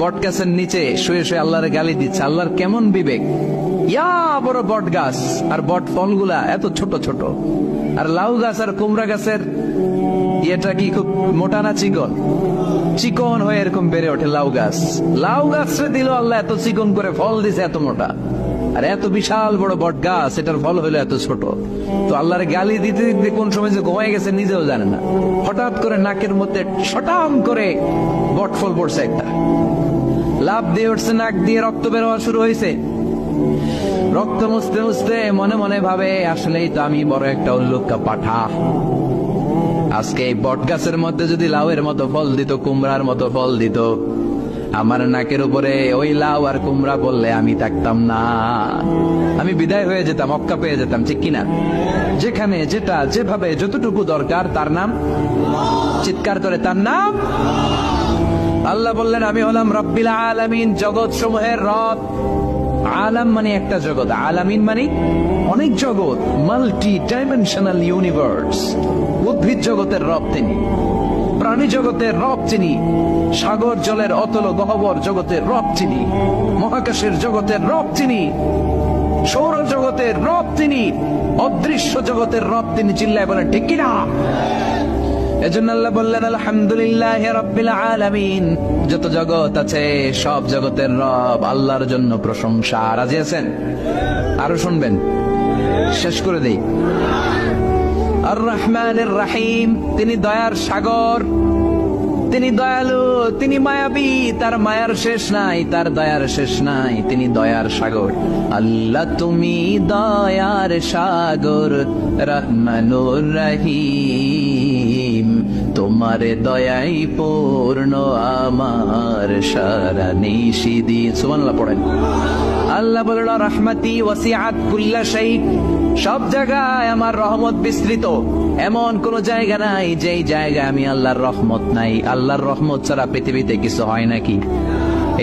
বট গাছের নিচে শুয়ে শুয়ে আল্লাহর গালি দিচ্ছে। আল্লাহর কেমন বিবেক! ইয়া বড় বট গাছ, আর বট ফলগুলা এত ছোট ছোট। আর লাউ গাছ আর কুমড়া গাছের এটা কি খুব মোটা না চিকন? চিকন হয়ে এরকম বেড়ে ওঠে লাউ গাছ। লাউ গাছরে দিল আল্লাহ এত চিকন করে, ফল দিছে এত মোটা। আর এত বিশাল বড় বট গাছ, এটার ফল হলো এত ছোট। তো আল্লাহর গালি দিতে দিতে কোন সময় যে ঘুমায় গেছে নিজেও জানে না। হঠাৎ করে নাকের মধ্যে ছটাম করে বট ফল পড়ছে একটা, লাভ দিয়ে উঠছে, নাক দিয়ে রক্ত বের হওয়া শুরু হয়েছে। রক্ত মুছতে মুছতে মনে মনে ভাবে, আসলেই তো আমি বড় একটা উল্লুকা পাঠা। আজকে এই বট গাছের মধ্যে যদি লাউয়ের মতো ফল দিত, কুমড়ার মতো ফল দিত, আমার নাকের উপরে ওই লাউ আর কুমড়া বললে আমি থাকতাম না, আমি বিদায় হয়ে যেতাম, অক্কা পেয়ে যেতাম, ঠিক কিনা? যেখানে যেটা যেভাবে যতটুকু দরকার তার নাম, চিৎকার করে তার নাম। আল্লাহ বললেন আমি হলাম রব্বিল আলামিন, জগৎ সমূহের রব। আলাম মানে একটা জগৎ, আলামিন মানে অনেক জগৎ, মাল্টি ডাইমেনশনাল ইউনিভার্স। উদ্ভিদ জগতের রব তিনি, প্রাণী জগতের রব তিনি, সাগর জলের অতল গহ্বর জগতের রব তিনি, মহাকাশের জগতের রব তিনি, সৌর জগতের রব তিনি, অদৃশ্য জগতের রব তিনি। চিল্লায় বলেন ঠিক কিনা? এজন্য আল্লাহ বললেন আলহামদুলিল্লাহি রাব্বিল আলামিন। যত জগৎ আছে সব জগতের রব আল্লাহর জন্য প্রশংসা। রাজি আছেন? আরো শুনবেন? শেষ করে দেই। আর রহমানির রহিম, তিনি দয়ার সাগর, তিনি দয়ালু, তিনি মায়াবী, তার মায়ার শেষ নাই, তার দয়ার শেষ নাই, তিনি দয়ার সাগর। আল্লাহ তুমি দয়ার সাগর, রহমানুর রহিম, তোমার দয়াই পূর্ণ আমার সারা নিশিদিন। সুবহানাল্লাহ পড়েন। আল্লাহ বলল রাহমাতি ওয়াসিআত কুল্লা শাই, সব জায়গায় আমার রহমত বিস্তৃত। এমন কোন জায়গা নাই যেই জায়গায় আমি আল্লাহর রহমত নাই। আল্লাহর রহমত ছাড়া পৃথিবীতে কিছু হয় নাকি?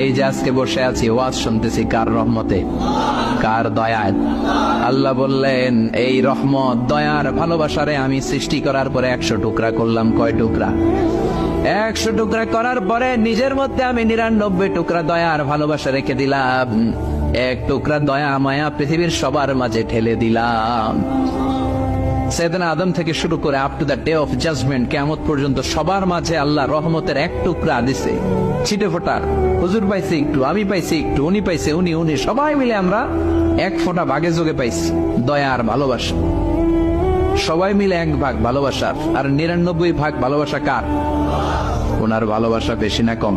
এই যে আজকে বসে আছি, ওয়াজ শুনতেছি, কার রহমতে? কার দয়ায়? আল্লাহ বললেন এই রহমত, দয়ার, ভালোবাসারে আমি সৃষ্টি করার পরে 100 টুকরা করলাম। কয় টুকরা? 100 টুকরা করার পরে নিজের মধ্যে আমি 99 টুকরা দয়ার ভালোবাসা রেখে দিলাম। 1 টুকরা দয়া মায়া পৃথিবীর সবার মাঝে ঠেলে দিলাম। সাইয়েদনা আদম থেকে শুরু করে up to the day of judgement, কিয়ামত পর্যন্ত সবার মাঝে আল্লাহ রহমতের 1 টুকরা দিছে, ছিটে ফোটার। হুজুর পাইছে একটু, আমি পাইছি একটু, উনি পাইছে, উনি, সবাই মিলে আমরা 1 ফোঁটা ভাগে যোগে পাইছি দয়ার ভালোবাসা। সবাই মিলে 1 ভাগ ভালোবাসার, আর 99 ভাগ ভালোবাসা কার? ওনার ভালোবাসা বেশি না কম?